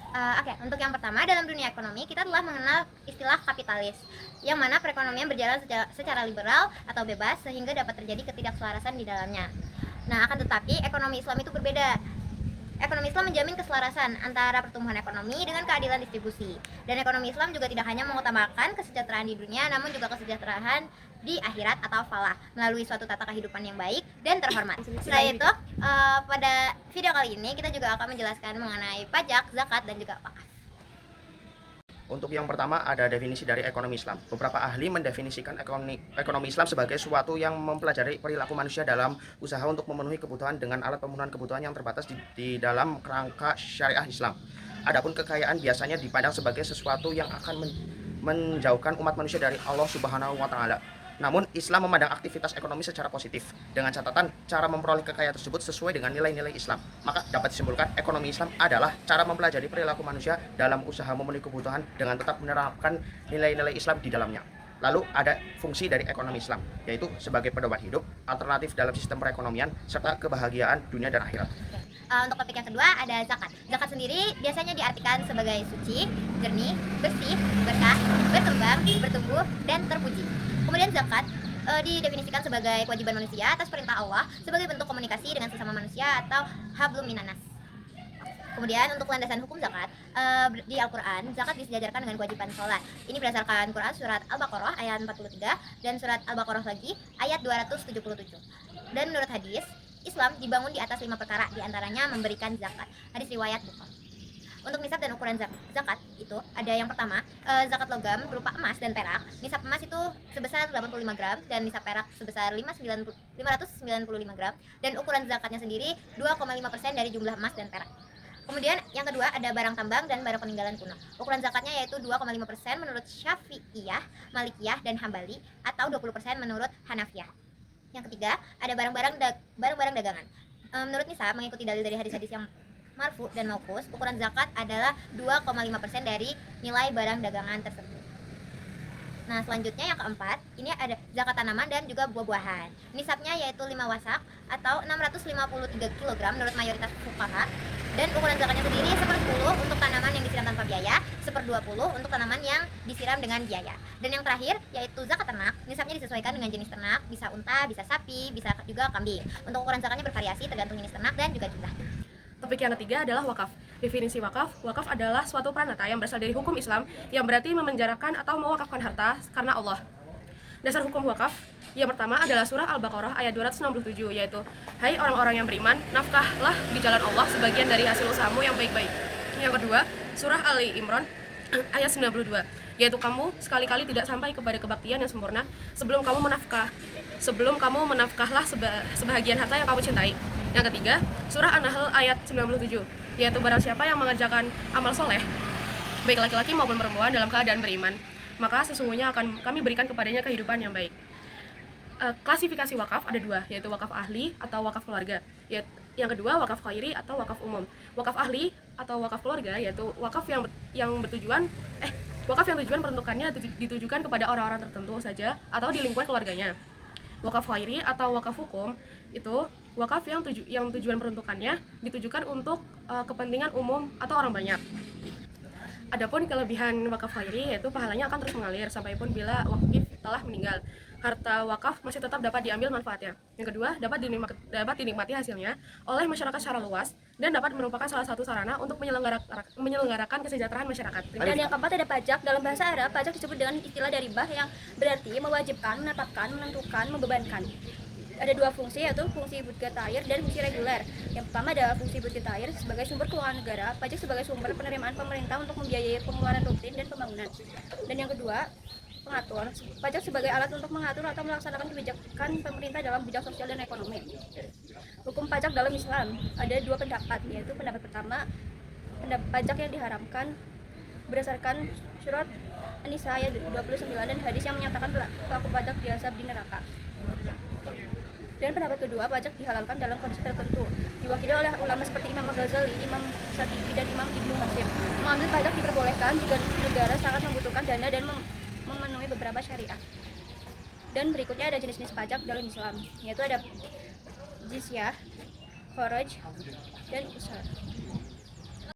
Oke, untuk yang pertama, dalam dunia ekonomi kita telah mengenal istilah kapitalis, yang mana perekonomian berjalan secara liberal atau bebas sehingga dapat terjadi ketidakselarasan di dalamnya. Nah, akan tetapi ekonomi Islam itu berbeda. Ekonomi Islam menjamin keselarasan antara pertumbuhan ekonomi dengan keadilan distribusi. Dan ekonomi Islam juga tidak hanya mengutamakan kesejahteraan di dunia, namun juga kesejahteraan di akhirat atau falah melalui suatu tata kehidupan yang baik dan terhormat. Setelah itu, pada video kali ini kita juga akan menjelaskan mengenai pajak, zakat, dan juga wakaf. Untuk yang pertama ada definisi dari ekonomi Islam. Beberapa ahli mendefinisikan ekonomi Islam sebagai suatu yang mempelajari perilaku manusia dalam usaha untuk memenuhi kebutuhan dengan alat pemenuhan kebutuhan yang terbatas di dalam kerangka syariah Islam. Adapun kekayaan biasanya dipandang sebagai sesuatu yang akan menjauhkan umat manusia dari Allah Subhanahu wa taala. Namun Islam memandang aktivitas ekonomi secara positif dengan catatan cara memperoleh kekayaan tersebut sesuai dengan nilai-nilai Islam. Maka dapat disimpulkan ekonomi Islam adalah cara mempelajari perilaku manusia dalam usaha memenuhi kebutuhan dengan tetap menerapkan nilai-nilai Islam di dalamnya. Lalu ada fungsi dari ekonomi Islam, yaitu sebagai pedoman hidup, alternatif dalam sistem perekonomian, serta kebahagiaan dunia dan akhirat. Untuk topik yang kedua ada zakat. Zakat sendiri biasanya diartikan sebagai suci, jernih, bersih, berkah, berkembang, bertumbuh, dan terpuji. Kemudian zakat didefinisikan sebagai kewajiban manusia atas perintah Allah sebagai bentuk komunikasi dengan sesama manusia atau hablum minanas. Kemudian untuk landasan hukum zakat di Al-Quran, zakat disejajarkan dengan kewajiban sholat. Ini berdasarkan Quran surat Al-Baqarah ayat 43 dan surat Al-Baqarah lagi ayat 277. Dan menurut hadis, Islam dibangun di atas 5 perkara, diantaranya memberikan zakat. Hadis riwayat Bukhari. Untuk nisab dan ukuran zakat itu ada yang pertama, zakat logam berupa emas dan perak. Nisab emas itu sebesar 85 gram dan nisab perak sebesar 595 gram, dan ukuran zakatnya sendiri 2,5% dari jumlah emas dan perak. Kemudian yang kedua ada barang tambang dan barang peninggalan kuno. Ukuran zakatnya yaitu 2,5% menurut Syafi'iyah, Malikiyah, dan Hambali, atau 20% menurut Hanafiyah. Yang ketiga ada barang-barang dagangan. Menurut nisab mengikuti dalil dari hadis-hadis yang marfu dan mauquf, ukuran zakat adalah 2,5% dari nilai barang dagangan tersebut. Nah, selanjutnya yang keempat, ini ada zakat tanaman dan juga buah-buahan. Nisabnya yaitu 5 wasak atau 653 kg menurut mayoritas fuqaha. Dan ukuran zakatnya sendiri 1/10 untuk tanaman yang disiram tanpa biaya, 1/20 untuk tanaman yang disiram dengan biaya. Dan yang terakhir yaitu zakat ternak, nisabnya disesuaikan dengan jenis ternak, bisa unta, bisa sapi, bisa juga kambing. Untuk ukuran zakatnya bervariasi tergantung jenis ternak dan juga jumlah. Topik yang ketiga adalah wakaf. Definisi wakaf, wakaf adalah suatu pranata yang berasal dari hukum Islam yang berarti memenjarakan atau mewakafkan harta karena Allah. Dasar hukum wakaf yang pertama adalah surah Al-Baqarah ayat 267, yaitu hai orang-orang yang beriman, nafkahlah di jalan Allah sebagian dari hasil usahamu yang baik-baik. Yang kedua, surah Ali Imran ayat 92, yaitu kamu sekali-kali tidak sampai kepada kebaktian yang sempurna sebelum kamu menafkahlah sebahagian harta yang kamu cintai. Yang ketiga, surah An-Nahl ayat 97, yaitu barang siapa yang mengerjakan amal soleh, baik laki-laki maupun perempuan dalam keadaan beriman, maka sesungguhnya akan kami berikan kepadanya kehidupan yang baik. Klasifikasi wakaf ada dua, yaitu wakaf ahli atau wakaf keluarga. Yang kedua, wakaf khairi atau wakaf umum. Wakaf ahli atau wakaf keluarga yaitu wakaf yang tujuan peruntukannya ditujukan kepada orang-orang tertentu saja atau di lingkungan keluarganya. Wakaf khairi atau wakaf hukum itu wakaf yang tujuan peruntukannya ditujukan untuk kepentingan umum atau orang banyak. Adapun kelebihan wakaf khairi yaitu pahalanya akan terus mengalir sampai pun bila wakif telah meninggal. Harta wakaf masih tetap dapat diambil manfaatnya. Yang kedua, dapat dinikmati hasilnya oleh masyarakat secara luas dan dapat merupakan salah satu sarana untuk menyelenggarakan kesejahteraan masyarakat. Dan yang keempat ada pajak. Dalam bahasa Arab, pajak disebut dengan istilah dari bah yang berarti mewajibkan, menetapkan, menentukan, membebankan. Ada dua fungsi, yaitu fungsi budgetair dan fungsi reguler. Yang pertama adalah fungsi budgetair sebagai sumber keuangan negara, pajak sebagai sumber penerimaan pemerintah untuk membiayai pengeluaran rutin dan pembangunan. Dan yang kedua, pengatur, pajak sebagai alat untuk mengatur atau melaksanakan kebijakan pemerintah dalam bidang sosial dan ekonomi. Hukum pajak dalam Islam ada dua pendapat, yaitu pendapat pertama, pajak yang diharamkan berdasarkan surat An-Nisa ayat 29 dan hadis yang menyatakan pelaku pajak diazab di neraka. Dan pendapat kedua, pajak dihalalkan dalam kondisi tertentu, diwakili oleh ulama seperti Imam Al-Ghazali, Imam Syatibi, dan Imam Ibnu Hazm. Mengambil pajak diperbolehkan jika negara sangat membutuhkan dana dan memenuhi beberapa syariah. Dan berikutnya ada jenis-jenis pajak dalam Islam, yaitu ada jizyah, kharaj, dan usar.